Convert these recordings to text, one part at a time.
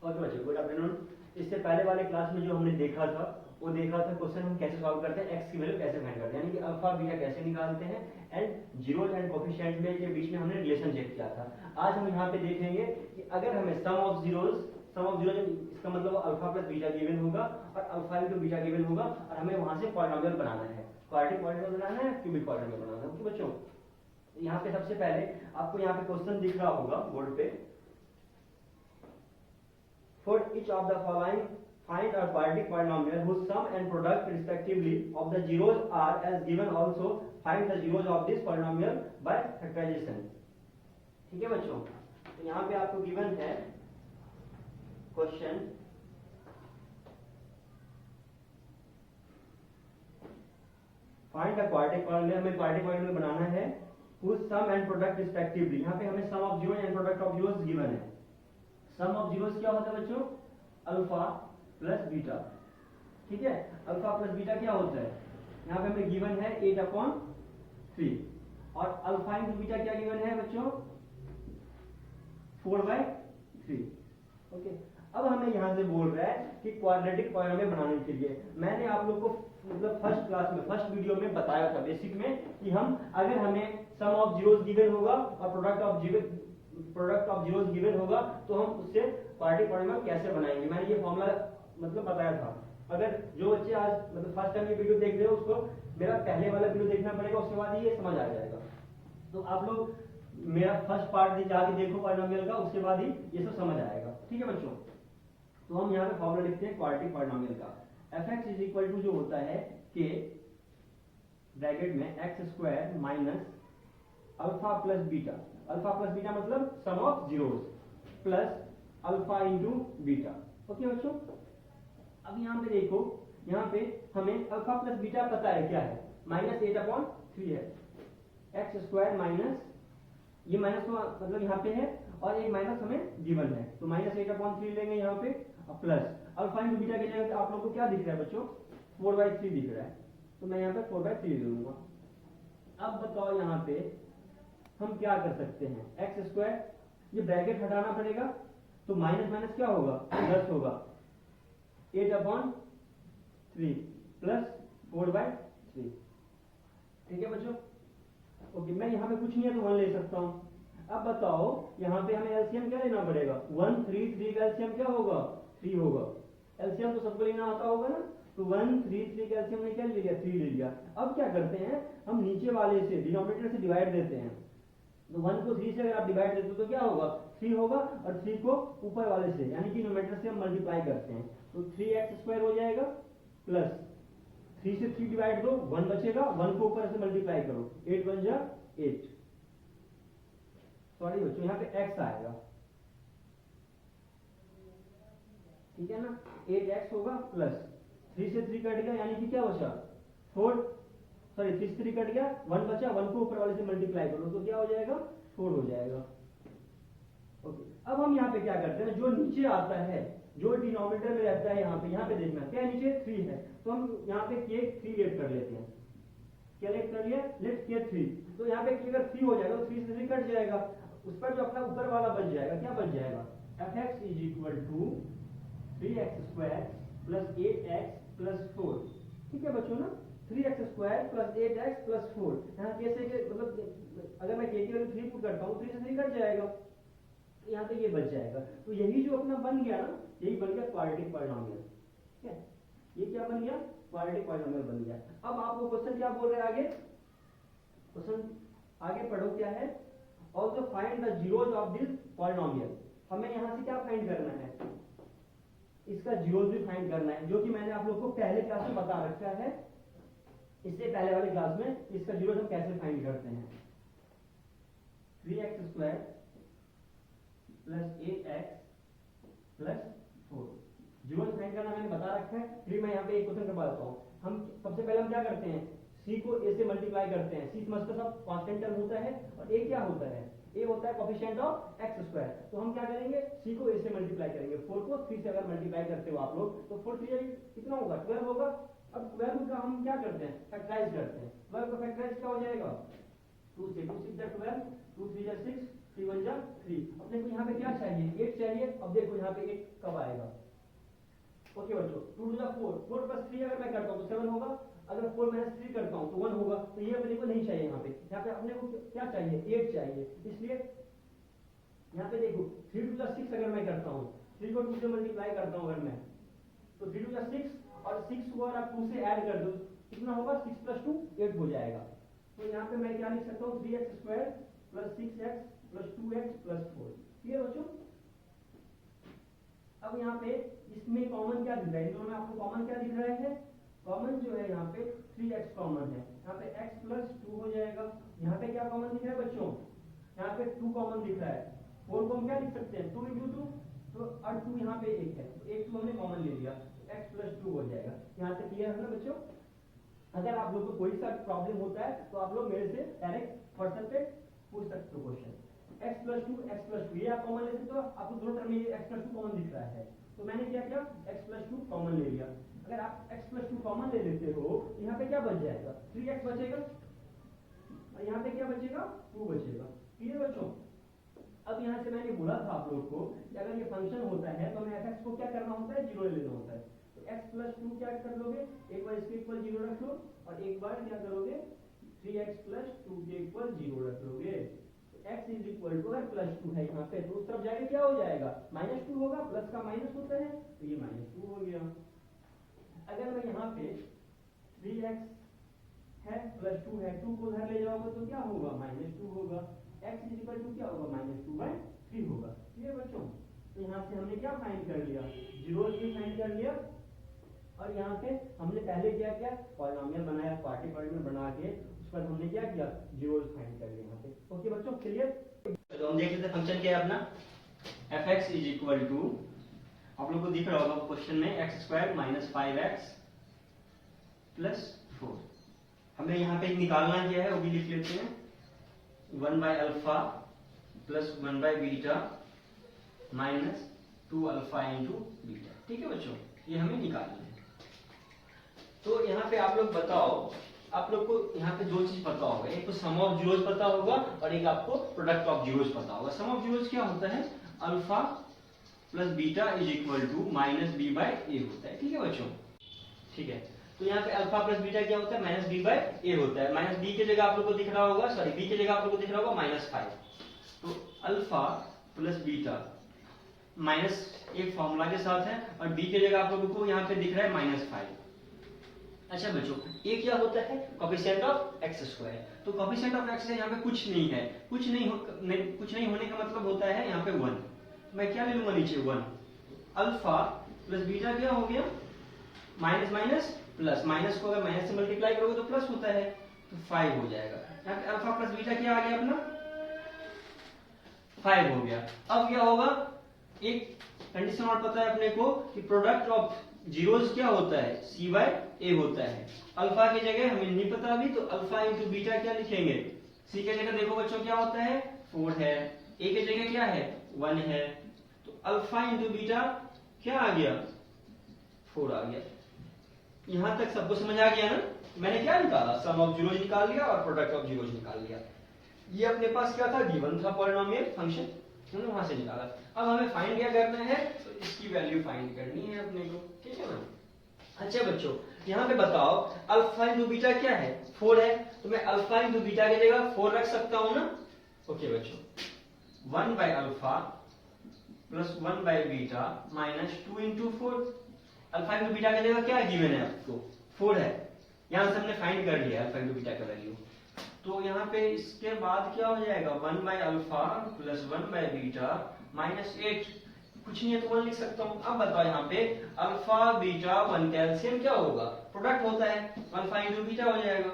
Okay बच्चों, good afternoon. इससे पहले वाले क्लास में जो हमने देखा था वो देखा था क्वेश्चन हम कैसे सॉल्व करते हैं, एक्स की वैल्यू कैसे फाइंड करते हैं, यानी कि अल्फा बीटा कैसे निकालते हैं एंड जीरोस एंड कोफिशिएंट में के बीच में हमने रिलेशन चेक किया था। आज हम यहाँ पे देखेंगे कि अगर हमें सम ऑफ जीरोस इसका मतलब अल्फा प्लस बीटा गिवन होगा और अल्फा इंटू बीटा गिवन होगा और हमें वहां से पॉलिनोमियल बनाना है, क्वाड्रेटिक पॉलिनोमियल बनाना है, क्यूबिक पॉलिनोमियल बनाना है। ओके बच्चों, यहाँ पे सबसे पहले आपको यहाँ पे क्वेश्चन दिख रहा होगा बोर्ड पे, for each of the following find a quadratic polynomial whose sum and product respectively of the zeros are as given, also find the zeros of this polynomial by factorization। ठीक है बच्चों, तो यहाँ पे आपको गिवन है question, find the quadratic polynomial, हमें quadratic polynomial बनाना है whose sum and product respectively। यहाँ पे हमें sum of zeros and product of zeros given है। सम ऑफ जीरोस क्या होता है बच्चों, अल्फा प्लस बीटा। ठीक है, अल्फा प्लस बीटा क्या होता है, यहाँ पे हमें गिवन है 8/3 और अल्फा इंटू बीटा क्या गिवन है बच्चों, 4/3। ओके, अब हमें यहाँ से बोल रहा है कि क्वाड्रेटिक पॉलिनोमियल बनाने के लिए मैंने आप लोग को मतलब फर्स्ट क्लास में फर्स्ट वीडियो में बताया था बेसिक में कि हम अगर हमें सम ऑफ जीरोस गिवन होगा और प्रोडक्ट ऑफ जीरोस गिवन होगा तो हम उससे क्वाड्रेटिक पॉलिनोमियल कैसे बनाएंगे। मैंने ये फॉर्मूला मतलब बताया था। अगर जो बच्चे आज मतलब फर्स्ट टाइम ये वीडियो देख रहे हो उसको मेरा पहले वाला वीडियो देखना पड़ेगा, उसके बाद ये समझ आ जाएगा। तो आप लोग मेरा फर्स्ट पार्ट जाके देखो पॉलिनोमियल का, उसके बाद ही ये सब समझ आएगा। ठीक है बच्चों, तो हम यहाँ पे फॉर्मूला लिखते हैं क्वाड्रेटिक पॉलिनोमियल का। fx इज इक्वल टू जो होता है k ब्रैकेट में x² minus alpha plus beta, alpha plus beta मतलब sum of zeros plus alpha into beta. Okay बच्चों, अब यहाँ पे देखो, यहाँ पे हमें अल्फा प्लस बीटा पता है क्या है, -8/3 है, x² माइनस ये माइनस तो मतलब यहाँ पे है और एक माइनस हमें गिवन है, तो -8/3 लेंगे यहाँ पे प्लस अल्फा इंटू बीटा की जगह आप लोग को क्या दिख रहा है बच्चों, 4/3 दिख रहा है, तो मैं यहाँ पे 4/3 ले लूंगा। अब बताओ यहाँ पे हम क्या कर सकते हैं, x², ये ब्रैकेट हटाना पड़ेगा तो माइनस माइनस क्या होगा, प्लस होगा, 8/3 प्लस 4/3। ठीक है बच्चों, ओके, मैं यहाँ पे कुछ नहीं है तो 1 ले सकता हूँ। अब बताओ यहाँ पे हमें एलसीएम क्या लेना पड़ेगा, 1 3 3 का एलसीएम क्या होगा, 3 होगा। एलसीएम तो सबको लेना आता होगा ना, तो 1 3 3 का एलसीएम ने क्या ले लिया, 3 ले लिया। अब क्या करते हैं, हम नीचे वाले से डिनोमिनेटर से डिवाइड देते हैं, तो 1 को 3 से अगर आप डिवाइड देते हो तो क्या होगा, 3 होगा और 3 को ऊपर वाले से यानी कि न्यूमरेटर से हम मल्टीप्लाई करते हैं, तो 3x² हो जाएगा प्लस 3 से 3 डिवाइड दो, 1 बचेगा, 1 को ऊपर से मल्टीप्लाई करो, 8 1 जा 8। सॉरी बच्चों, यहाँ पे x आएगा, ठीक है ना, 8x होगा प्लस 3 से 3 कट गया यानी कि क्या बचा 4, सॉरी 3 से 3 कट गया, 1 बचा, 1 को ऊपर वाले से मल्टीप्लाई करो तो क्या हो जाएगा, 4 हो जाएगा। ओके, अब हम यहाँ पे क्या करते हैं, जो नीचे आता है जो डिनोमिनेटर में रहता है यहाँ पे देखना क्या है, नीचे 3 है तो हम यहाँ पे k 3 लेट कर लेते हैं, क्या लेट कर लिया, लेट k 3, तो यहाँ पे अगर 3 हो जाएगा तो 3 से 3 कट जाएगा, उस पर जो अपना ऊपर वाला बच जाएगा, क्या बच जाएगा, fx is equal to 3x² plus 8x plus 4। ठीक है बच्चों ना, 3x² प्लस 8x प्लस 4, यहाँ कैसे मतलब अगर मैं k की वैल्यू 3 पुट करता हूँ 3 से 3 कट जाएगा, यहाँ पे ये बच जाएगा, तो यही जो अपना बन गया ना, यही बन गया क्वाड्रेटिक पॉलिनोमियल। ठीक है, ये क्या बन गया, क्वाड्रेटिक पॉलिनोमियल बन गया। अब आपको क्वेश्चन क्या बोल रहे हैं आगे, क्वेश्चन आगे पढ़ो क्या है, also find the zeros of this polynomial. हमें यहाँ से क्या फाइंड करना है, इसका जीरोस भी फाइंड करना है, जो कि मैंने आप लोग को पहले क्लास में बता रखा है, इससे पहले वाली क्लास में इसका जीरोस हम कैसे फाइंड करते हैं। 3x² plus 8x plus 4 zeros find करना मैंने बता रखा है। फिर मैं यहाँ पे एक क्वेश्चन करवा देता हूँ। हम सबसे पहले हम क्या करते हैं, c को a से मल्टीप्लाई करते हैं, c समझते सब कांस्टेंट टर्म होता है और a क्या होता है, a होता है कोफिशिएंट ऑफ x², तो हम क्या करेंगे, c को a से मल्टीप्लाई करेंगे, 4 को 3 से अगर मल्टीप्लाई करते हो आप लोग तो 4 3 कितना होगा, 12 होगा। अब 12 का हम क्या करते हैं, फैक्टराइज करते हैं, 12 का फैक्टराइज क्या हो जाएगा, 2 से 2 6 12, 2 3 6 3 1 जा 3। अपने को यहाँ पे क्या चाहिए, 8 चाहिए। अब देखो यहाँ पे 8 कब आएगा। ओके बच्चों, 2 2 जा 4, 4 प्लस 3 अगर मैं करता हूँ तो 7 होगा। अगर 4 माइनस 3 करता हूँ तो 1 होगा। तो ये अपने को नहीं चाहिए। यहाँ पे अपने को क्या चाहिए, 8 चाहिए। इसलिए यहाँ पे देखो 3 2 जा 6 अगर मैं करता हूँ, 3 को 2 से मल्टीप्लाई करता हूँ अगर मैं, तो 3 2 जा 6 और 6 को अगर आप 2 से ऐड कर दो कितना होगा, 6 प्लस 2 8 हो जाएगा। तो यहाँ पे मैं क्या लिख सकता हूँ, 3x square plus 6x plus 2x plus 4। ठीक है बच्चों। अब यहाँ पे इसमें कॉमन क्या दिख रहा है, दोनों में आपको कॉमन क्या दिख रहा है, कॉमन जो है यहाँ पे 3x कॉमन है। यहाँ पे x प्लस 2 हो जाएगा। यहाँ पे क्या कॉमन दिख रहा है बच्चों, यहाँ पे 2 कॉमन दिख रहा है। 4 को हम क्या लिख सकते हैं, 2 इंटू 2, तो और 2 यहाँ पे 1 है, तो 1 2 हमने कॉमन ले लिया, x प्लस 2 हो जाएगा। यहाँ तक क्लियर है ना बच्चों। अगर आप लोग को कोई सा प्रॉब्लम होता है तो आप लोग मेरे से डायरेक्ट व्हाट्सएप पे पूछ सकते हो क्वेश्चन। x प्लस 2 ये आप कॉमन ले सकते हो। आपको दोनों टर्म में x प्लस 2 कॉमन दिख रहा है, तो मैंने क्या किया, x प्लस 2 कॉमन ले लिया। अगर आप x प्लस 2 कॉमन ले लेते हो तो यहाँ पे क्या बच जाएगा, 3x बचेगा और यहाँ पे क्या बचेगा, 2 बचेगा। क्लियर बच्चों। अब यहाँ से मैंने बोला था आप लोग को कि अगर ये फंक्शन होता है तो हमें fx को क्या करना होता है, 0 ले लेना होता है। तो x प्लस 2 क्या कर लोगे, एक बार इसके इक्वल 0 रख लो और एक बार क्या करोगे, 3x प्लस 2 के इक्वल 0 रख लोगे। x इज इक्वल टू, अगर प्लस 2 है यहाँ पे तो उस तरफ जाके क्या हो जाएगा, -2 होगा। प्लस का माइनस होता है तो ये -2 हो गया। अगर मैं यहाँ पे 3x है प्लस 2 है, 2 को उधर ले जाओगे तो क्या होगा, -2 होगा। x इज इक्वल टू क्या होगा, -2/3 होगा। ठीक है बच्चों। तो यहाँ से हमने क्या फाइंड कर लिया, जीरोस भी फाइंड कर लिया। और यहाँ पे हमने पहले क्या किया, पॉलिनोमियल बनाया, पार्टिकल बना के उस पर हमने क्या किया, जीरोस फाइंड कर लिया यहाँ पे। ओके बच्चों, क्लियर। तो हम देख लेते हैं फंक्शन क्या है अपना, fx इज इक्वल टू, आप लोग को दिख रहा होगा क्वेश्चन में, x square minus 5x plus 4। हमें यहाँ पे निकालना क्या है वो भी लिख लेते हैं, 1 by alpha plus 1 by beta minus 2 alpha into beta. ठीक है बच्चों, ये हमें निकालना है। तो यहाँ पे आप लोग बताओ, आप लोग को यहाँ पे दो चीज पता होगा, एक तो सम ऑफ जीरोस पता होगा और एक आपको प्रोडक्ट ऑफ जीरोस पता होगा। सम ऑफ जीरोस क्या होता है, alpha plus beta is equal to minus B by A होता है। ठीक है बच्चों, ठीक है। तो यहाँ पे अल्फा प्लस बीटा क्या होता है, माइनस बी बाय ए होता है। माइनस बी की जगह आप लोग को दिख रहा होगा, सॉरी बी की जगह आप लोग को दिख रहा होगा -5। तो अल्फा प्लस बीटा माइनस एक फॉर्मूला के साथ है और बी की जगह आप लोगों को यहाँ पे दिख रहा है -5। अच्छा बच्चों, ये क्या होता है, कोएफिशिएंट ऑफ एक्स स्क्वायर। तो कोएफिशिएंट ऑफ एक्स यहाँ पे कुछ नहीं है, कुछ नहीं होने का मतलब होता है यहाँ पे 1। मैं क्या ले लूंगा नीचे 1। अल्फा प्लस बीटा क्या हो गया, माइनस माइनस प्लस, माइनस को अगर माइनस से मल्टीप्लाई करोगे तो प्लस होता है, तो 5 हो जाएगा। यहाँ पे अल्फा प्लस बीटा क्या आ गया अपना, 5 हो गया। अब क्या होगा, एक कंडीशन और पता है अपने को कि प्रोडक्ट ऑफ जीरोस क्या होता है, c बाय ए होता है। अल्फा की जगह हमें नहीं पता अभी, तो अल्फा इंटू बीटा क्या लिखेंगे, c की जगह देखो बच्चों क्या होता है 4 है, a की जगह क्या है 1 है, तो अल्फा इंटू बीटा क्या आ गया 4 आ गया। यहां तक सबको समझ आ गया ना। मैंने क्या निकाला, सम ऑफ जीरोस निकाल लिया और प्रोडक्ट ऑफ जीरोस निकाल लिया। ये अपने पास क्या था, गिवन था पॉलिनोमियल फंक्शन, हमने वहां से निकाला। अब हमें फाइंड क्या करना है, तो इसकी वैल्यू फाइंड करनी है अपने को। ठीक है ना। अच्छा बच्चों, यहाँ पे बताओ अल्फा इंटू बीटा क्या है, 4 है, तो मैं अल्फा इंटू बीटा की जगह 4 रख सकता हूं ना। ओके बच्चों, 1 by alpha plus 1 by beta minus 2 into 4। Alpha into beta की जगह क्या गिवन है आपको, 4 है। यहां से हमने फाइंड कर लिया अल्फा इंटू बीटा का वैल्यू। तो यहाँ पे इसके बाद क्या हो जाएगा, 1 by alpha plus 1 by beta minus 8, कुछ नहीं है तो 1 लिख सकता हूँ। अब बताओ यहाँ पे अल्फा बीटा 1 कैल्शियम क्या होगा, प्रोडक्ट होता है, अल्फा इंटू बीटा हो जाएगा।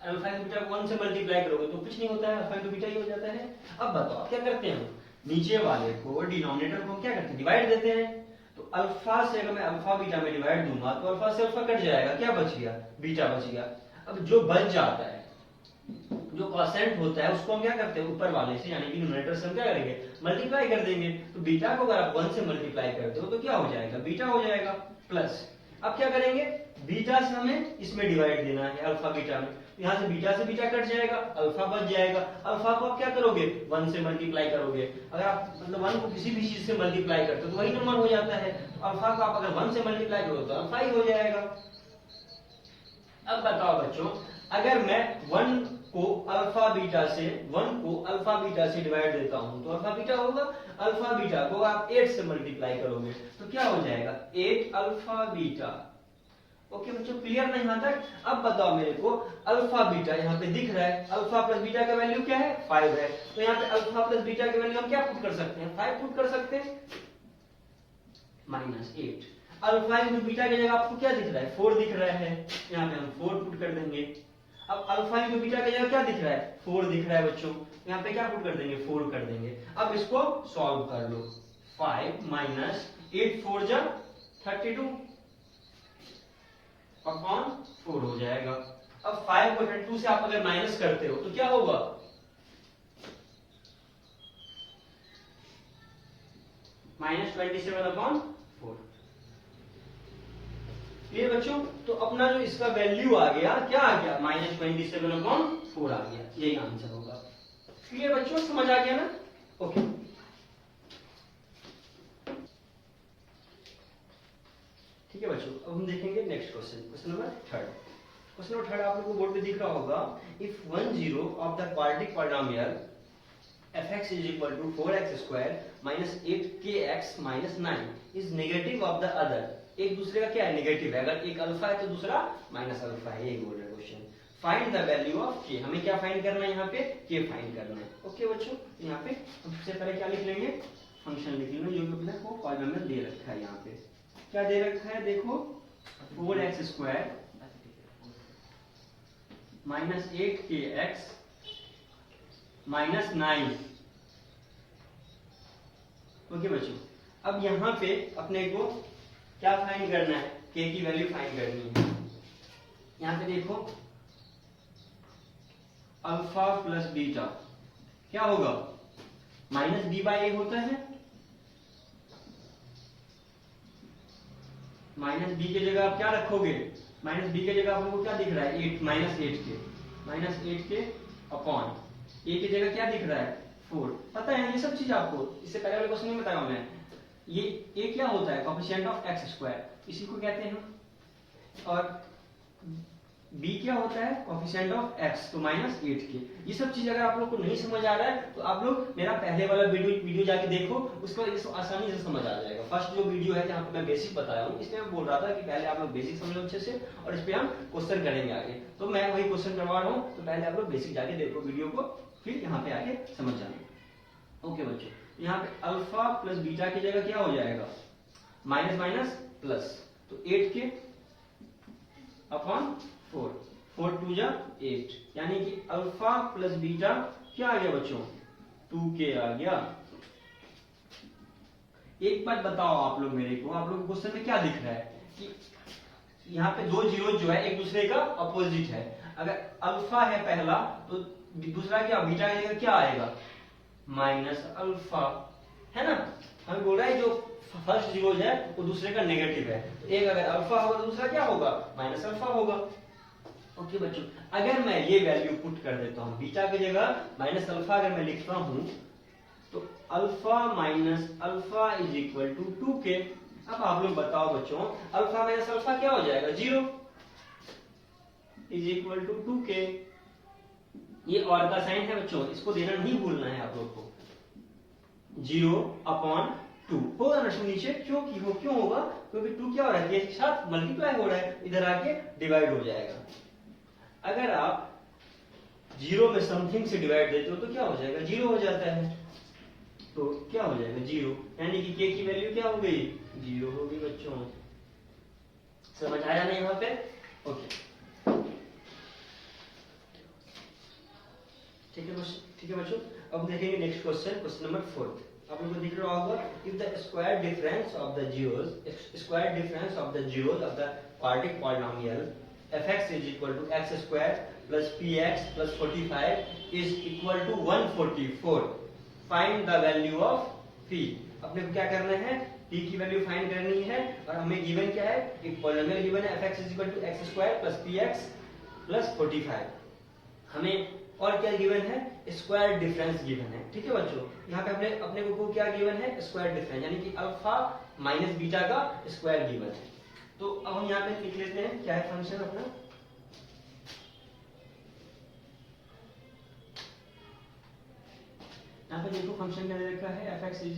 अल्फा इंटू बीटा 1 से मल्टीप्लाई करोगे तो कुछ नहीं होता है, अल्फा इंटू बीटा ही हो जाता है। अब बताओ क्या करते हैं, नीचे वाले को डिनोमिनेटर को क्या करते हैं, डिवाइड देते हैं। तो अल्फा से अगर मैं अल्फा बीटा में डिवाइड दूंगा तो अल्फा से अल्फा कट जाएगा, क्या बच गया, बीटा बच गया। अब जो बच जाता है, जो क्वोशिएंट होता है, उसको हम क्या करते हैं, ऊपर वाले से यानी कि न्यूमरेटर से हम क्या करेंगे, मल्टीप्लाई कर देंगे। तो बीटा को अगर आप 1 से मल्टीप्लाई करते हो तो क्या हो जाएगा, बीटा हो जाएगा प्लस। अब क्या करेंगे, बीटा से हमें इसमें डिवाइड देना है अल्फा बीटा में, यहाँ से बीटा कट जाएगा, अल्फा बच जाएगा। अल्फा को आप क्या करोगे 1 से मल्टीप्लाई करोगे। अगर आप मतलब 1 को किसी भी चीज से मल्टीप्लाई करते हो तो वही नंबर हो जाता है। अल्फा को आप अगर 1 से मल्टीप्लाई करो तो अल्फा ही हो जाएगा। अब बताओ बच्चों, अगर मैं 1 को अल्फा बीटा से डिवाइड देता हूं तो अल्फा बीटा होगा। अल्फा बीटा को आप 8 से मल्टीप्लाई करोगे तो क्या हो जाएगा 8 अल्फा बीटा। ओके बच्चों, क्लियर ना यहां तक? अब बताओ मेरे को, अल्फा बीटा यहाँ पे दिख रहा है, अल्फा प्लस बीटा का वैल्यू क्या है 5 है, तो यहाँ पे अल्फा प्लस बीटा की वैल्यू हम क्या पुट कर सकते हैं 5 पुट कर सकते हैं, -8। अल्फा इंटू बीटा की जगह आपको क्या दिख रहा है 4 दिख रहा है, यहाँ पे हम 4 पुट कर देंगे। अब अल्फा इंटू बीटा की जगह क्या दिख रहा है 4 दिख रहा है बच्चों, यहाँ पे क्या पुट कर देंगे 4 कर देंगे। अब इसको सॉल्व कर लो, 5 - 8 4 जा 32 अपॉन 4 हो जाएगा। अब 5 को 32 से आप अगर माइनस करते हो तो क्या होगा -27/4। ये बच्चों, तो अपना जो इसका वैल्यू आ गया क्या आ गया -27/4 आ गया, यही आंसर होगा। क्लियर बच्चों, समझ आ गया ना? ओके ठीक है बच्चों, अब हम देखेंगे next question number 3। Question number 3 आप लोगों को बोर्ड पे दिख रहा होगा, if 1 0 of the quadratic polynomial fx is equal to 4x square minus 8kx minus 9 is negative of the other। एक दूसरे का क्या है नेगेटिव है, अगर एक अल्फा है तो दूसरा माइनस अल्फा है, यही बोल रहा है question. Find the value of k, हमें क्या फाइंड करना है यहाँ पे k फाइंड करना है। ओके बच्चों, यहाँ पे सबसे पहले क्या लिख लेंगे फंक्शन लिख लेंगे जो अपने को पॉलिनोमियल दे रखा है। यहाँ पे क्या दे रखा है देखो 4x square minus 8kx minus 9। Okay बच्चों, अब यहाँ पे अपने को क्या फाइंड करना है k की वैल्यू फाइंड करनी है। यहाँ पे देखो अल्फा प्लस बीटा क्या होगा -b/a होता है, -b की जगह आप क्या रखोगे, -b की जगह आपको क्या दिख रहा है 8 -8 के अपॉन a की जगह क्या दिख रहा है 4। पता है ये सब चीज आपको इससे पहले वाले क्वेश्चन में बताया मैं। ये a क्या होता है कोएफिशिएंट ऑफ x स्क्वायर, इसी को कहते हैं हम। और b क्या होता है कोएफिशिएंट ऑफ x, तो -8 के। ये सब चीज अगर आप लोग को नहीं समझ आ रहा है तो आप लोग मेरा पहले वाला वीडियो जाके देखो, उसके बाद इसको आसानी से समझ आ जाएगा। फर्स्ट जो वीडियो है जहाँ पे मैं बेसिक बताया हूँ, इसमें मैं बोल रहा था कि पहले आप लोग बेसिक समझो अच्छे से और इस पे हम क्वेश्चन करेंगे आगे। तो मैं वही क्वेश्चन करवा रहा हूँ, तो पहले आप लोग बेसिक जाके देखो वीडियो को, फिर यहाँ पे आके समझ जाना। ओके बच्चों, यहाँ पे अल्फा प्लस बीटा की जगह क्या हो जाएगा माइनस माइनस प्लस, तो 8 के अपॉन 4, 4 2 जा 8, यानी कि अल्फा प्लस बीटा क्या आ गया बच्चों 2k आ गया। एक बात बताओ आप लोग मेरे को, आप लोग क्वेश्चन में क्या दिख रहा है कि यहाँ पे दो जीरो जो है एक दूसरे का अपोजिट है। अगर अल्फा है पहला तो दूसरा क्या बीटा की जगह क्या आएगा माइनस अल्फा, है ना। हम बोल रहे हैं जो फर्स्ट जीरो है वो दूसरे का नेगेटिव है, तो एक अगर अल्फा होगा तो दूसरा क्या होगा माइनस अल्फा होगा। ओके बच्चों, अगर मैं ये वैल्यू पुट कर देता हूँ बीटा की जगह माइनस अल्फा अगर मैं लिखता हूँ तो alpha minus alpha is equal to 2k। अब आप लोग बताओ बच्चों अल्फा माइनस अल्फा क्या हो जाएगा 0 इज इक्वल टू 2k। ये और का साइन है बच्चों, इसको देना नहीं भूलना है आप लोग को। 0 अपॉन 2 होगा ना नीचे, क्यों होगा क्योंकि 2 क्या हो रहा है ये साथ मल्टीप्लाई हो रहा है, इधर आके डिवाइड हो जाएगा। अगर आप 0 में समथिंग से डिवाइड देते हो तो क्या हो जाएगा 0 हो जाता है, तो क्या हो जाएगा 0, यानी कि k की वैल्यू क्या हो गई 0 हो गई बच्चों। समझ आया ना यहाँ पे? ओके ठीक है बच्चों, अब देखेंगे नेक्स्ट क्वेश्चन, क्वेश्चन नंबर 4। आप लोगों को दिख रहा होगा if the square difference of the zeros of the quadratic polynomial fx is equal to x square plus px plus 45 is equal to 144, find the value of p। अपने को क्या करना है t की वैल्यू फाइंड करनी है और हमें गिवन क्या है, एक पॉलिनोमियल गिवन है fx = x² + px + 45। हमें और क्या गिवन है, स्क्वायर डिफरेंस गिवन है। ठीक है बच्चों, यहाँ पे अपने को क्या गिवन है, स्क्वायर डिफरेंस, यानी कि अल्फा माइनस बीटा का स्क्वायर गिवन है। तो अब हम यहाँ पे लिख लेते हैं क्या है फंक्शन अपना। यहाँ पे देखो फंक्शन क्या दे रखा है, fx =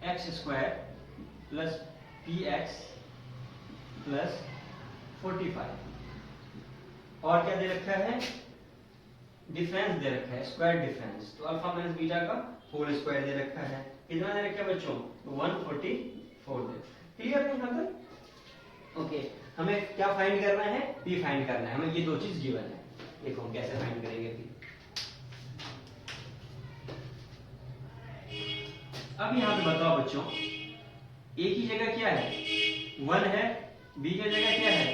x² + px + 45। और क्या दे रखा है, डिफरेंस दे रखा है, स्क्वायर डिफरेंस। तो अल्फा माइनस बीटा का होल स्क्वायर दे रखा है। कितना दे रखा है बच्चों, 144 दे। क्लियर है यहाँ तक? ओके, हमें क्या फाइंड करना है, p फाइंड करना है। हमें ये दो चीज गिवन है, देखो हम कैसे फाइंड करेंगे p। अब यहाँ पे बताओ बच्चों, a की जगह क्या है, 1 है, b की जगह क्या है,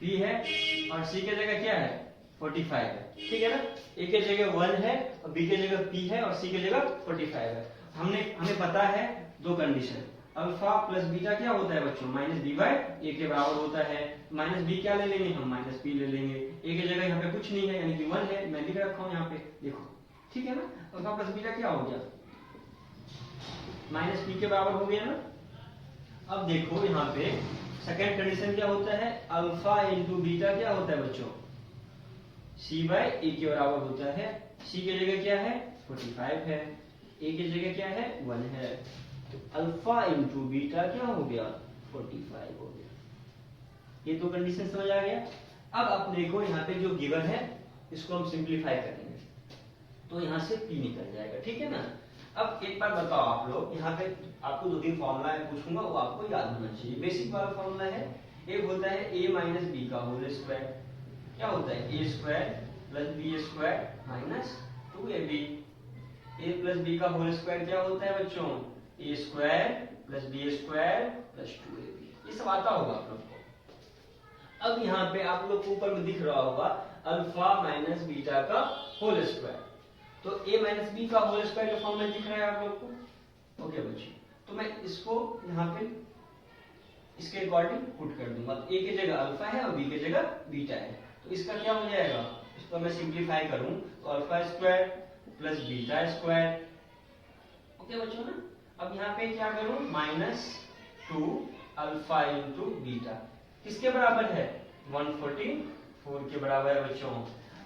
p है, और c की जगह क्या है, 45 है। ठीक है ना, a की जगह 1 है और b की जगह p है और c की जगह 45 है। हमें पता है दो कंडीशन, अल्फा प्लस बीटा क्या होता है बच्चों, -b/a के बराबर होता है। माइनस b क्या ले लेंगे हम, -p ले लेंगे। a की जगह यहाँ पे कुछ नहीं है, यानी कि 1 है, मैं लिख रखा हूँ यहाँ पे, देखो। ठीक है ना, अल्फा प्लस बीटा क्या हो गया, -p के बराबर हो गया ना। अब देखो यहाँ पे सेकेंड कंडीशन क्या होता है, अल्फा इंटू बीटा क्या होता है बच्चों, c/a के बराबर होता है। c की जगह क्या है, 45 है, a की जगह क्या है, 1 है। तो अल्फा इंटू बीटा क्या हो गया, 45 हो गया। ये दो कंडीशन समझ आ गया। अब आप देखो यहाँ पे जो गिवन है इसको हम सिंप्लीफाई करेंगे, तो यहाँ से p निकल जाएगा। ठीक है ना। अब एक बार बताओ आप लोग, यहाँ पे आपको 2-3 फॉर्मूला पूछूंगा, वो आपको याद होना चाहिए। बेसिक वाला फॉर्मूला है, एक होता है a माइनस बी का होल स्क्वायर, क्या होता है, a² + b² - 2ab। a plus b का होल स्क्वायर क्या होता है बच्चों, a² + b² + 2ab। ये सब आता होगा आप लोग को। अब यहाँ पे आप लोग को ऊपर में दिख रहा होगा अल्फा माइनस बीटा का होल स्क्वायर, तो a माइनस बी का होल स्क्वायर का फॉर्मूला दिख रहा है आप लोग को। ओके बच्चों, तो मैं इसको यहाँ पे इसके अकॉर्डिंग पुट कर दूंगा। a की जगह अल्फा है और b की जगह बीटा है, तो इसका क्या हो जाएगा, इसको मैं सिंप्लीफाई करूं तो अल्फा² + बीटा²। ओके बच्चों ना। अब यहाँ पे क्या करूं, -2 अल्फा इंटू बीटा किसके बराबर है, 144 के बराबर है बच्चों।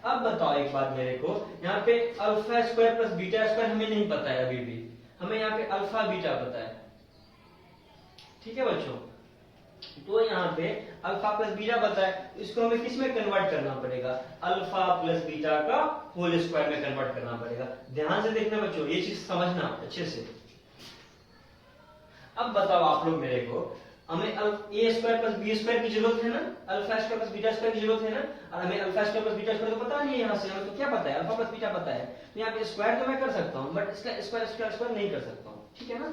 अब बताओ एक बात मेरे को, यहाँ पे अल्फा² + बीटा² हमें नहीं पता है अभी भी, हमें यहाँ पे अल्फा बीटा पता है। ठीक है बच्चों, तो यहाँ पे अल्फा प्लस बीटा पता है, इसको हमें किस में कन्वर्ट करना पड़ेगा, अल्फा प्लस बीटा का होल स्क्वायर में कन्वर्ट करना पड़ेगा। ध्यान से देखना बच्चों, ये चीज समझना अच्छे से। अब बताओ आप लोग मेरे को, हमें a² + b² की जरूरत है ना, अल्फा² + बीटा² की जरूरत है ना, और हमें अल्फा² + बीटा² तो पता नहीं है। यहाँ से हमें तो क्या पता है, अल्फा प्लस बीटा पता है, तो यहाँ पे स्क्वायर तो मैं कर सकता हूँ, बट इसका स्क्वायर नहीं कर सकता हूँ। ठीक है ना,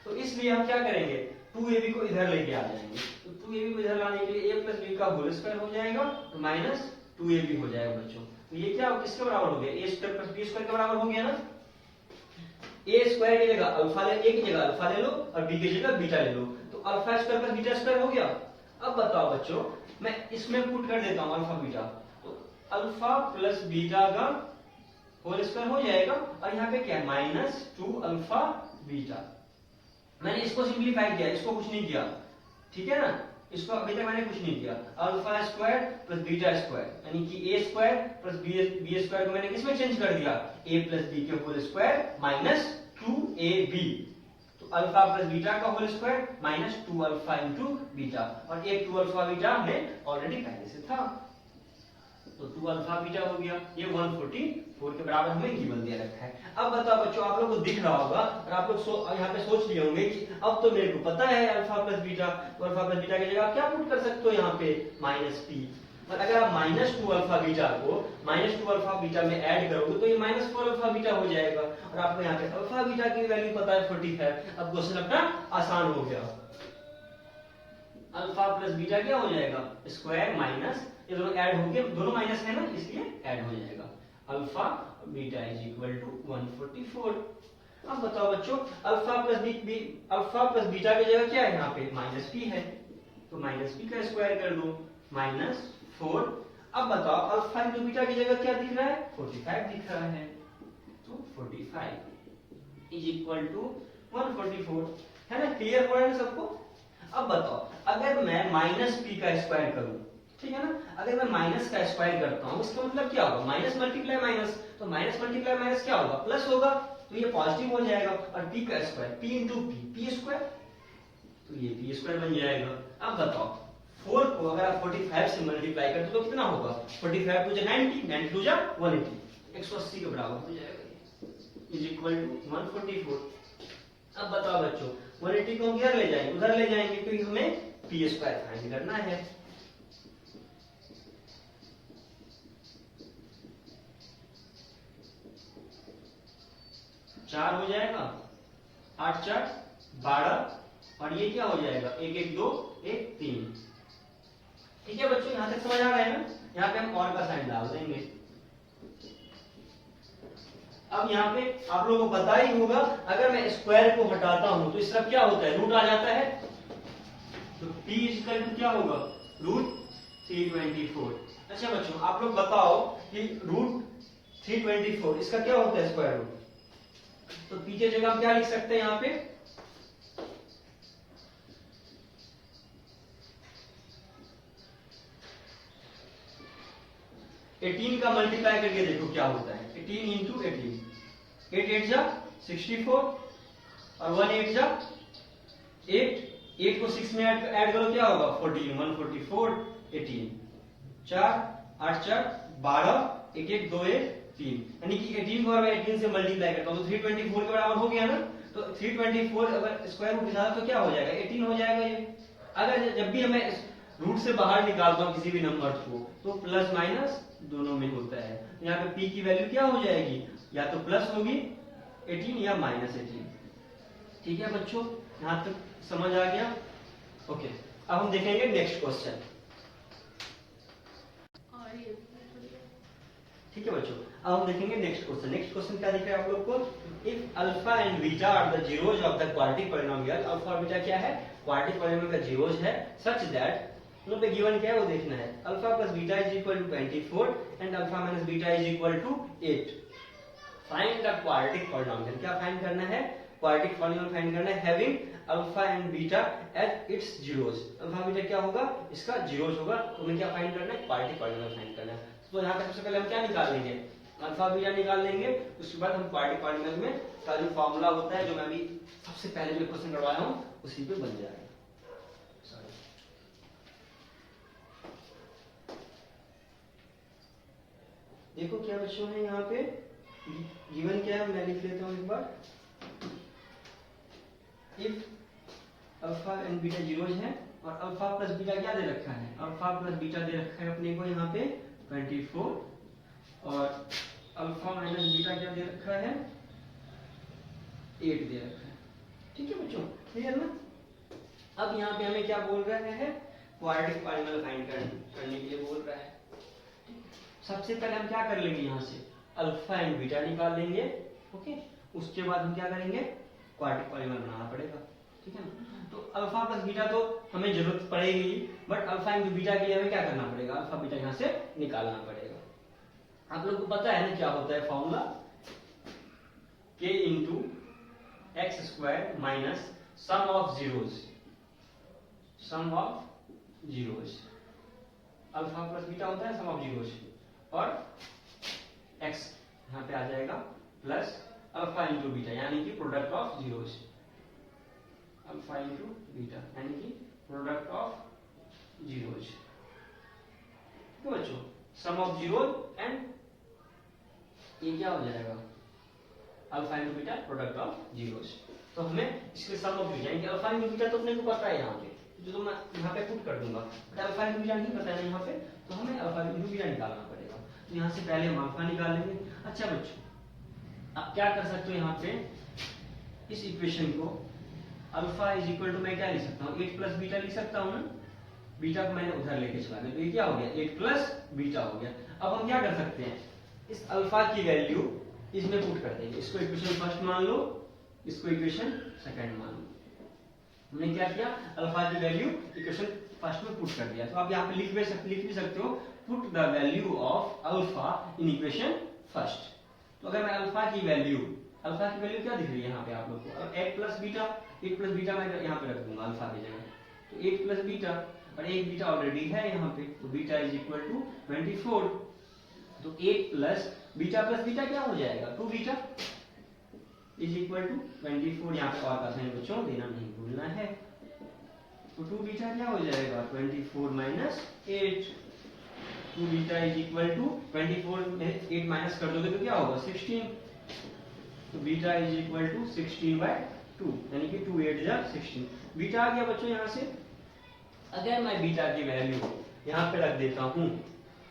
तो इसलिए हम क्या करेंगे, 2ab को इधर लेके आ जाएंगे। तो 2ab को इधर लाने के लिए a + b का होल स्क्वायर हो जाएगा तो -2ab हो जाएगा बच्चों। तो ये क्या किसके बराबर हो गया, a² + b² के बराबर हो गया ना। a² की जगह अल्फा ले, a की जगह अल्फा ले लो और b की जगह बीटा ले लो, तो अल्फा² + बीटा² हो गया। अब बताओ बच्चों, मैं इसमें पुट कर देता हूं अल्फा बीटा, तो अल्फा प्लस बीटा का होल स्क्वायर हो जाएगा, और यहाँ पे क्या है, -2 अल्फा बीटा। मैंने इसको सिंप्लीफाई किया, इसको कुछ नहीं किया। ठीक है ना, इसको अभी तक मैंने कुछ नहीं किया। अल्फा² + बीटा², यानी कि a² + b² को मैंने किसमें चेंज कर दिया, a + b के होल स्क्वायर -2ab। तो अल्फा प्लस बीटा का whole square -2 alpha into beta, और एक 2 अल्फा बीटा हमें ऑलरेडी पहले से था, तो 2 अल्फा बीटा हो गया। ये 144 के बराबर हमें गिवन दिया रखा है। अब बताओ बच्चों, आप लोगों को दिख रहा होगा और आप लोग यहाँ पे सोच लिए होंगे कि अब तो मेरे को पता है अल्फा प्लस बीटा, तो अल्फा प्लस बीटा की जगह आप क्या पुट कर सकते हो यहाँ पे, -p। और अगर आप -2 अल्फा बीटा को -2 अल्फा बीटा में ऐड करोगे तो ये -4 अल्फा बीटा हो जाएगा, और आपको यहाँ पे अल्फा बीटा की वैल्यू पता है 45। अब क्वेश्चन अपना आसान हो गया। अल्फा प्लस बीटा क्या हो जाएगा, स्क्वायर माइनस, ये दोनों ऐड होंगे, दोनों माइनस है ना इसलिए ऐड हो जाएगा, अल्फा बीटा = 144। अब बताओ बच्चों, अल्फा प्लस बीटा की जगह क्या है यहाँ पे, माइनस पी है, तो माइनस पी का स्क्वायर कर दो, -4। अब बताओ अल्फा इंटू बीटा की जगह क्या दिख रहा है, 45 दिख रहा है, तो 45 इज इक्वल टू 144, है ना, क्लियर हो रहा है सबको। अब बताओ अगर मैं माइनस पी का स्क्वायर करूं, ठीक है ना, अगर मैं माइनस का स्क्वायर करता हूं इसका मतलब क्या होगा, माइनस मल्टीप्लाई माइनस, तो माइनस मल्टीप्लाई माइनस क्या होगा, प्लस होगा, तो ये पॉजिटिव हो जाएगा, और पी का square P into P square, तो ये पी स्क्वायर बन जाएगा। अब बताओ 4 को अगर आप 45 से मल्टीप्लाई करते तो कितना होगा, 45 टू 90, 90 टू 180, 180 के बराबर हो जाएगा, इज इक्वल टू 144। अब बताओ बच्चों 180 को हम किधर ले जाएंगे, उधर ले जाएंगे, क्योंकि हमें पी स्क्वायर फाइंड करना है। 4 हो जाएगा, 8 4 12, और ये क्या हो जाएगा, 1 1 2 1 3। ठीक है बच्चों, यहां तक समझ आ रहा है ना, यहाँ पे हम और का साइन डाल देंगे। अब यहाँ पे आप लोगों को पता ही होगा, अगर मैं स्क्वायर को हटाता हूं तो इस तरफ क्या होता है, रूट आ जाता है, तो p इक्वल टू क्या होगा, √324। अच्छा बच्चों आप लोग बताओ कि √324 इसका क्या होता है स्क्वायर रूट, तो p की जगह हम क्या लिख सकते हैं यहाँ पे, एटीन का मल्टीप्लाई करके देखो क्या होता है, 18 इंटू 18, 8 8 जा 64, और 1 8 जा 8, 8 को 6 में ऐड करो क्या होगा, 14, 144, 18, 4 8 4 12, 1 1 2 1 3, यानी कि 18 को अगर 18 से मल्टीप्लाई करता हूं तो 324 के बराबर हो गया ना, तो 324 अगर स्क्वायर रूट निकाला तो क्या हो जाएगा, 18 हो जाएगा ये। अगर जब भी हमें रूट से बाहर निकालता हूं किसी भी नंबर को, तो प्लस माइनस दोनों में होता है, यहाँ पे p की वैल्यू क्या हो जाएगी, या तो प्लस होगी 18 या -18। ठीक है बच्चों, यहाँ तक समझ आ गया, ओके। अब हम देखेंगे नेक्स्ट क्वेश्चन। ठीक है बच्चों, अब हम देखेंगे नेक्स्ट क्वेश्चन। नेक्स्ट क्वेश्चन क्या दिख रहा है आप लोग को, if alpha and beta are the zeros of the quadratic polynomial, alpha और बीटा क्या है, क्वाड्रेटिक पॉलिनोमियल का जीरोज है, सच दैट पे गिवन क्या है वो देखना है, alpha plus beta is equal to 24 and alpha minus beta is equal to 8। Find the quadratic polynomial, क्या फाइंड करना है, क्वाड्रेटिक पॉलिनोमियल फाइंड करना है, having alpha and beta at its zeros. Alpha beta क्या होगा, इसका जीरोज होगा, तो हमें क्या फाइंड करना है, क्वाड्रेटिक पॉलिनोमियल फाइंड करना है। तो यहाँ पे सबसे पहले हम क्या निकाल लेंगे, अल्फा बीटा निकाल लेंगे, उसके बाद हम क्वाड्रेटिक पॉलिनोमियल में का जो फॉर्मूला होता है, जो मैं अभी सबसे पहले जो क्वेश्चन करवाया हूँ उसी पे बन जाएगा। देखो क्या बच्चों है यहाँ पे गिवन क्या है, मैं लिख लेता हूँ एक बार, if alpha and beta zeros है और अल्फा प्लस बीटा क्या दे रखा है, अल्फा प्लस बीटा दे रखा है अपने को यहाँ पे 24, और अल्फा माइनस बीटा क्या दे रखा है, 8 दे रखा है। ठीक है बच्चों, क्लियर ना। अब यहाँ पे हमें क्या बोल रहा है, क्वाड्रेटिक पॉलिनोमियल फाइंड करने के लिए बोल रहा है। सबसे पहले हम क्या कर लेंगे, यहाँ से अल्फा एंड बीटा निकाल लेंगे, ओके। उसके बाद हम क्या करेंगे, क्वाड्रेटिक पॉलिनोमियल बनाना पड़ेगा, ठीक है ना। तो अल्फा प्लस बीटा तो हमें जरूरत पड़ेगी, बट अल्फा एंड बीटा के लिए हमें क्या करना पड़ेगा, अल्फा बीटा यहाँ से निकालना पड़ेगा। आप लोग को पता है ना क्या होता है formula, k into x square minus sum of zeros, sum of zeros, alpha plus beta होता है सम ऑफ जीरोज, और x यहाँ पे आ जाएगा प्लस अल्फा इंटू बीटा यानी कि product of zeros, alpha into beta यानी कि प्रोडक्ट ऑफ जीरोज। तो बच्चों सम ऑफ जीरोज एंड ये क्या हो जाएगा, alpha into beta product of zeros. तो हमें इसके सम ऑफ बीटा यानी कि अल्फा इंटू बीटा तो अपने को पता है यहाँ पे, जो तो मैं यहाँ पे पुट कर दूंगा, अल्फा इंटू बीटा नहीं पता है यहाँ पे, तो हमें अल्फा इंटू बीटा निकालना पड़ेगा। तो यहाँ से पहले हम अल्फा निकाल लेंगे। अच्छा बच्चों आप क्या कर सकते हो, यहाँ पे इस इक्वेशन को अल्फा इज इक्वल टू मैं क्या लिख सकता हूँ, 8 प्लस बीटा लिख सकता हूँ ना, बीटा को मैंने उधर लेके चला गया, तो ये क्या हो गया 8 प्लस बीटा हो गया। अब हम क्या कर सकते हैं, इस अल्फा की वैल्यू इसमें पुट कर देंगे, इसको इक्वेशन फर्स्ट मान लो, इसको इक्वेशन सेकंड मान लो। हमने क्या किया, अल्फा की वैल्यू इक्वेशन फर्स्ट में पुट कर दिया। तो आप यहाँ पे लिख भी सकते हो, put the value of alpha in equation first. तो अगर मैं अल्फा की वैल्यू क्या दिख रही है यहाँ पे आप लोग को, 8 प्लस बीटा मैं यहाँ पे रख दूंगा अल्फा की जगह। तो 8 प्लस बीटा, और एक बीटा ऑलरेडी है यहाँ पे, तो बीटा इज इक्वल टू 24। तो 8 प्लस बीटा क्या हो जाएगा, 2 बीटा इज इक्वल टू 24। यहाँ पे और का साइन बच्चों देना नहीं भूलना है। तो 2 बीटा क्या हो जाएगा, 24 minus 8। 2 beta is equal to 24 में 8 माइनस कर दोगे तो क्या होगा, 16। तो बीटा इज इक्वल टू 16/2, यानी कि 2 8 जा 16। बीटा आ गया बच्चों यहाँ से। अगर मैं बीटा की वैल्यू यहाँ पे रख देता हूँ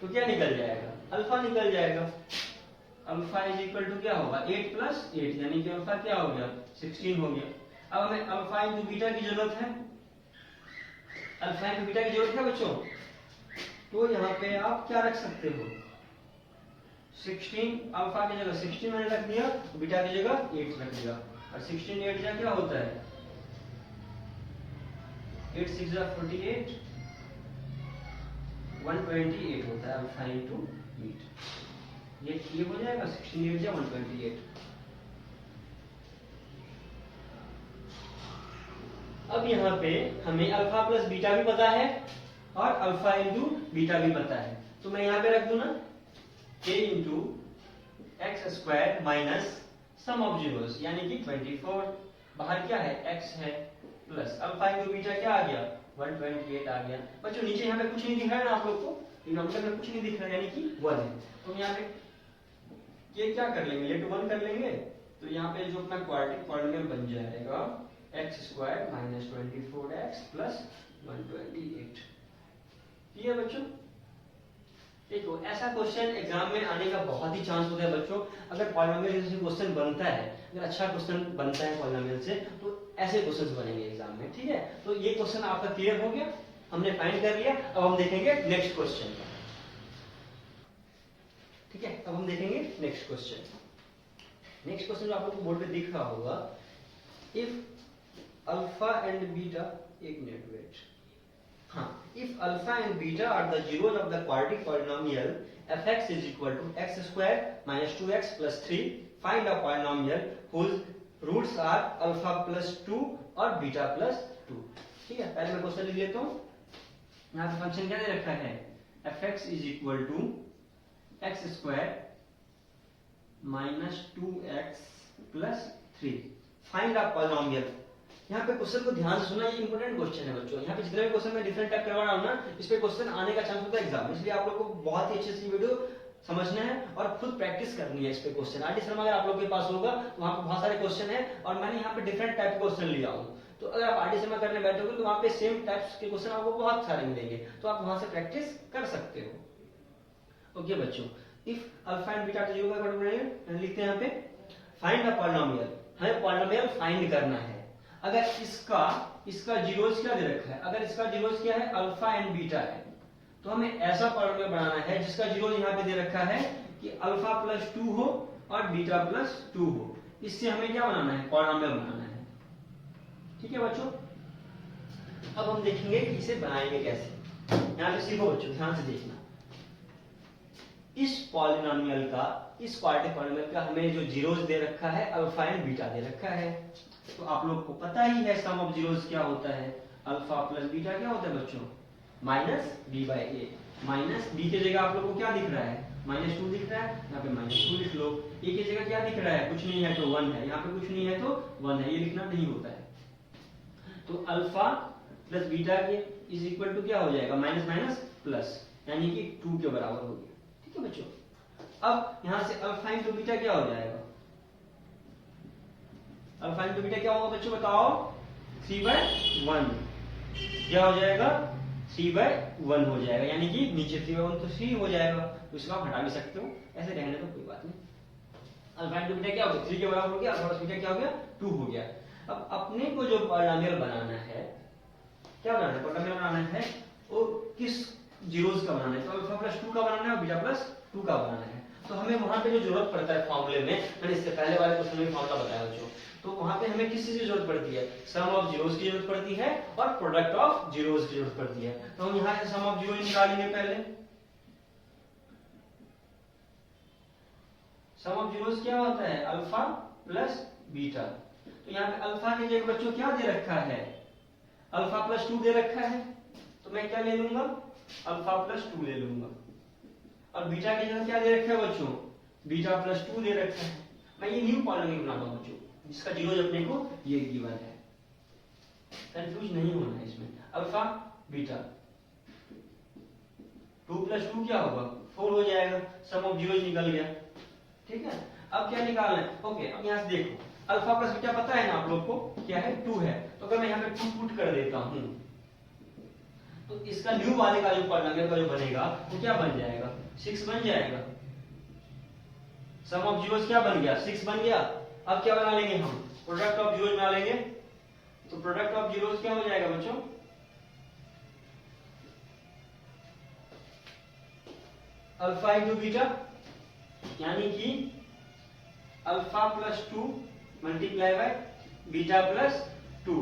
तो क्या निकल जाएगा, अल्फा निकल जाएगा। अल्फा इज इक्वल टू क्या होगा, 8 प्लस 8, यानी कि अल्फा क्या हो गया, 16 हो गया। अब हमें अल्फा इंटू बीटा की जरूरत है, अल्फा इंटू बीटा की जरूरत है बच्चों। तो यहाँ पे आप क्या रख सकते हो, 16 अल्फा की जगह 16 मैंने रख दिया, बीटा की जगह 8 रख दिया। और 16 8 जा क्या होता है, 8 6 जा 48, 128 होता है अल्फा इंटू बीटा। ये हो जाएगा 16 8 जा 128। अब यहाँ पे हमें अल्फा प्लस बीटा भी पता है और अल्फा इंटू बीटा भी पता है। तो मैं यहाँ पे रख दूं ना, a into x square minus sum of zeros, यानी कि 24। बाहर क्या है, x है, प्लस अल्फा इंटू बीटा क्या आ गया, 128 आ गया। बच्चों नीचे यहाँ पे कुछ नहीं दिख रहा है ना आप लोग को, डिनोमिनेटर में कुछ नहीं दिख रहा है, यानी कि 1 है। तो यहाँ पे ये क्या कर लेंगे, ये 1 कर लेंगे। तो यहाँ पे जो अपना क्वाड्रेटिक पॉलिनोमियल बन जाएगा x square minus 24x plus 128। ठीक है बच्चों। देखो ऐसा क्वेश्चन एग्जाम में आने का बहुत ही चांस होता है बच्चों। अगर पॉलिनोमियल से क्वेश्चन बनता है, अगर अच्छा क्वेश्चन बनता है पॉलिनोमियल से, तो ऐसे क्वेश्चंस बनेंगे एग्जाम में। ठीक है, तो ये क्वेश्चन आपका क्लियर हो गया, हमने फाइंड कर लिया। अब हम देखेंगे नेक्स्ट क्वेश्चन। ठीक है, अब हम देखेंगे नेक्स्ट क्वेश्चन। नेक्स्ट क्वेश्चन जो आप लोग को बोर्ड पे दिख रहा होगा, इफ अल्फा एंड बीटा, एक मिनट वेट, हाँ, if alpha and beta are the zeros of the quadratic polynomial fx is equal to x square minus 2x plus 3, find a polynomial whose roots are alpha plus 2 और beta plus 2। ठीक है, पहले मैं question लिख लेता हूँ। यहाँ पे फंक्शन क्या दे रखा है, fx is equal to x square minus 2x plus 3, find a polynomial। यहाँ पे क्वेश्चन को ध्यान से सुनना, ये इंपॉर्टेंट क्वेश्चन है बच्चों। यहाँ पे जितने भी क्वेश्चन मैं डिफरेंट टाइप करवा रहा हूँ ना, इस पे क्वेश्चन आने का चांस होता है एग्जाम में, इसलिए आप लोग को बहुत ही अच्छे से वीडियो समझना है और खुद प्रैक्टिस करनी है इस पे क्वेश्चन। आरडी शर्मा अगर आप लोग के पास होगा, वहाँ पे बहुत सारे क्वेश्चन है और मैंने यहाँ पे डिफरेंट टाइप के क्वेश्चन लिया हूँ। तो अगर आप आरडी शर्मा करने बैठोगे तो वहाँ पे सेम टाइप्स के क्वेश्चन आपको बहुत सारे मिलेंगे, तो आप वहाँ से प्रैक्टिस कर सकते हो। ओके बच्चों, if alpha and beta zero का पॉलिनोमियल लिखते हैं यहाँ पे, फाइंड अ पॉलिनोमियल, हमें पॉलिनोमियल फाइंड करना है। अगर इसका जीरोस क्या दे रखा है, अगर इसका जीरोस क्या है, अल्फा एंड बीटा है, तो हमें ऐसा पॉलिनोमियल बनाना है जिसका जीरोस यहाँ पे दे रखा है कि अल्फा प्लस 2 हो और बीटा प्लस 2 हो। इससे हमें क्या बनाना है, पॉलिनोमियल बनाना है। ठीक है बच्चों, अब हम देखेंगे कि इसे बनाएंगे कैसे। यहाँ पे सीखो बच्चों, ध्यान से देखना। इस पॉलिनोमियल का, इस क्वाड्रेटिक पॉलिनोमियल का हमें जो जीरोस दे रखा है, अल्फा एंड बीटा दे रखा है। तो आप लोग को पता ही है सम ऑफ जीरोस क्या होता है, अल्फा प्लस बीटा क्या होता है बच्चों, minus b by a. Minus b की जगह आप लोग को क्या दिख रहा है, -2 दिख रहा है, यहाँ पे -2 लिख लो। ए की जगह क्या दिख रहा है, कुछ नहीं है तो 1 है, यहाँ पे कुछ नहीं है तो 1 है, ये लिखना नहीं होता है। तो अल्फा प्लस बीटा के इज इक्वल टू क्या हो जाएगा, माइनस माइनस प्लस, यानी कि 2 के बराबर हो गया। ठीक है बच्चों, अब यहाँ से अल्फा इंटू बीटा क्या हो जाएगा, अल्फा इंटू बीटा क्या होगा बच्चों बताओ, 3/1। क्या हो जाएगा, 3/1 हो जाएगा, यानी कि नीचे 3/1 तो 3 हो जाएगा, तो इसको आप हटा भी सकते हो, ऐसे रहने तो कोई बात नहीं। अल्फा इंटू बीटा क्या हो गया, 3 के बराबर हो गया, अल्फा प्लस बीटा क्या हो गया, 2 हो गया। अब अपने को जो पॉलिनोमियल बनाना है, क्या बनाना है, पॉलिनोमियल बनाना है, वो किस जीरोस का बनाना है, तो अल्फा प्लस 2 का बनाना है और बीटा प्लस 2 का बनाना है। तो हमें वहां पे जो जरूरत पड़ता है फॉर्मूले में, मैंने इससे पहले वाले क्वेश्चन में फॉर्मूला बताया बच्चों, तो वहां पे हमें किस चीज की जरूरत पड़ती है, सम ऑफ जीरोस की जरूरत पड़ती है और प्रोडक्ट ऑफ जीरोस की जरूरत पड़ती है। तो हम यहाँ से सम ऑफ जीरो निकालेंगे पहले। सम ऑफ जीरोस क्या होता है, अल्फा प्लस बीटा। तो यहाँ पे अल्फा के जगह बच्चों क्या दे रखा है, अल्फा प्लस 2 दे रखा है, तो मैं क्या ले लूंगा, अल्फा प्लस 2 ले लूंगा। और बीटा की जगह क्या दे रखा है बच्चों, बीटा प्लस 2 दे रखा है। मैं ये न्यू पॉलिनोमियल बनाता हूं बच्चों, जिसका जीरो अपने को ये गिवन है, कंफ्यूज नहीं होना है इसमें। अल्फा बीटा 2 प्लस 2 क्या होगा, 4 हो जाएगा, सम ऑफ जीरो निकल गया। ठीक है, अब क्या निकालना है, ओके अब यहां से देखो अल्फा प्लस बीटा पता है ना आप लोग को क्या है, 2 है। तो अगर मैं यहाँ पे 2 पुट कर देता हूं तो इसका न्यू वाले का जो पॉलिनोमियल का जो बनेगा वो क्या बन जाएगा, 6 बन जाएगा। सम ऑफ जीरोस क्या बन गया, 6 बन गया। अब क्या बना लेंगे हम, प्रोडक्ट ऑफ जीरोस बना लेंगे। तो प्रोडक्ट ऑफ जीरोस क्या हो जाएगा बच्चों, अल्फा इंटू बीटा, यानी कि alpha plus 2 multiply by beta plus 2।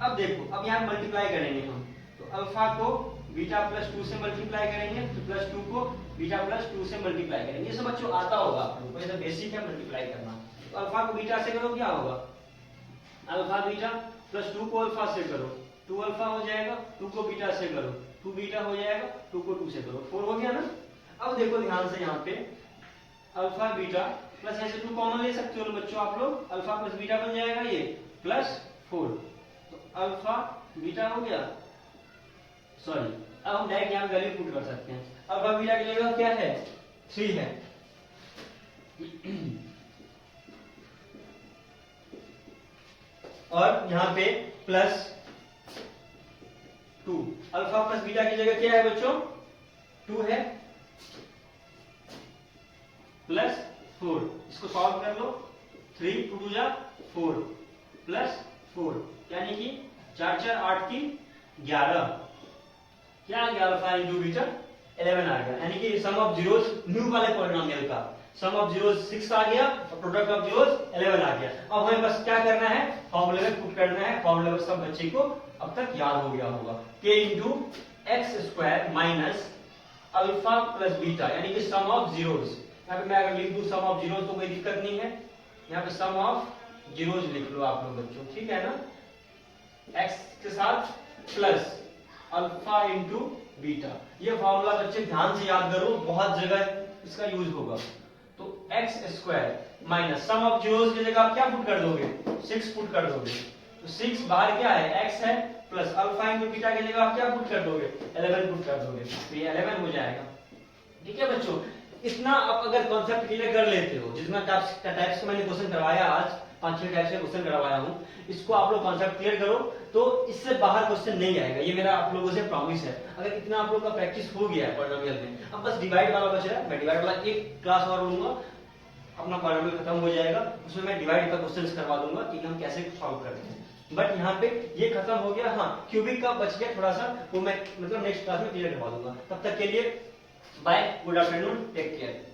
अब देखो अब यहाँ मल्टीप्लाई करेंगे हम, तो अल्फा को बीटा प्लस 2 से मल्टीप्लाई करेंगे, तो प्लस 2 को बीटा प्लस 2 से मल्टीप्लाई करेंगे। ये सब बच्चों आता होगा आप लोगों को, ये सब बेसिक है मल्टीप्लाई करना। तो अल्फा को बीटा से करो क्या होगा, अल्फा बीटा प्लस 2 को अल्फा से करो 2 अल्फा हो जाएगा, 2 को बीटा से करो 2 बीटा हो जाएगा, 2 को 2 से करो 4 हो गया ना। अब देखो ध्यान से यहाँ पे अल्फा बीटा प्लस ऐसे 2 कॉमन ले सकते हो बच्चों आप लोग, अल्फा प्लस बीटा बन जाएगा ये प्लस 4। तो अल्फा बीटा हो गया, सॉरी अब हम डायरेक्ट यहाँ वैल्यू पुट कर सकते हैं। अल्फा बीटा की जगह क्या है, 3 है। और यहाँ पे प्लस 2, अल्फा प्लस बीटा की जगह क्या है बच्चों, 2 है प्लस 4। इसको सॉल्व कर लो, 3 2 जा 4 प्लस 4, यानी कि 4 4 8 3 11। क्या आ गया, अल्फा इंटू बीटा 11 आ गया। यानी कि सम ऑफ जीरोस न्यू वाले पॉलिनोमियल का सम ऑफ जीरोस 6 आ गया और प्रोडक्ट ऑफ जीरोस 11 आ गया। अब हमें बस क्या करना है, फॉर्मूले में पुट करना है। फॉर्मूले में सब बच्चे को अब तक याद हो गया होगा, k into x square minus alpha plus beta, यानी कि सम ऑफ जीरोस। यहाँ पे मैं अगर लिख दूं सम ऑफ जीरोस तो कोई दिक्कत नहीं है, यहाँ पे सम ऑफ जीरोस लिख लो आप लोग बच्चों, ठीक है ना। x के साथ प्लस अल्फा इंटू बीटा, ये फॉर्मूला बच्चे ध्यान से याद करो, बहुत जगह इसका यूज होगा। तो x square minus sum of zeros की जगह आप क्या पुट कर दोगे, 6 पुट कर दोगे। तो 6 बाहर क्या है, x है, प्लस अल्फा इंटू बीटा की जगह आप क्या पुट कर दोगे, 11 पुट कर दोगे, तो ये 11 हो जाएगा। ठीक है बच्चों, इतना आप अगर कॉन्सेप्ट क्लियर कर लेते हो, जितना टाइप्स का मैंने क्वेश्चन करवाया आज 5-6 टाइप्स के क्वेश्चन करवाया हूँ, इसको आप लोग कॉन्सेप्ट क्लियर करो तो इससे बाहर क्वेश्चन नहीं आएगा, ये मेरा आप लोगों से प्रॉमिस है। अगर इतना आप लोग का प्रैक्टिस हो गया है पॉलिनोमियल में, अब बस डिवाइड वाला बच रहा है। मैं डिवाइड वाला एक क्लास और लूंगा, अपना पॉलिनोमियल खत्म हो जाएगा, उसमें मैं डिवाइड का क्वेश्चन करवा दूंगा कि हम कैसे सॉल्व करते हैं। बट यहाँ पे ये खत्म हो गया। हाँ, क्यूबिक का बच गया थोड़ा सा, वो मैं मतलब नेक्स्ट क्लास में क्लियर करवा दूंगा। तब तक के लिए bye, good afternoon, take care.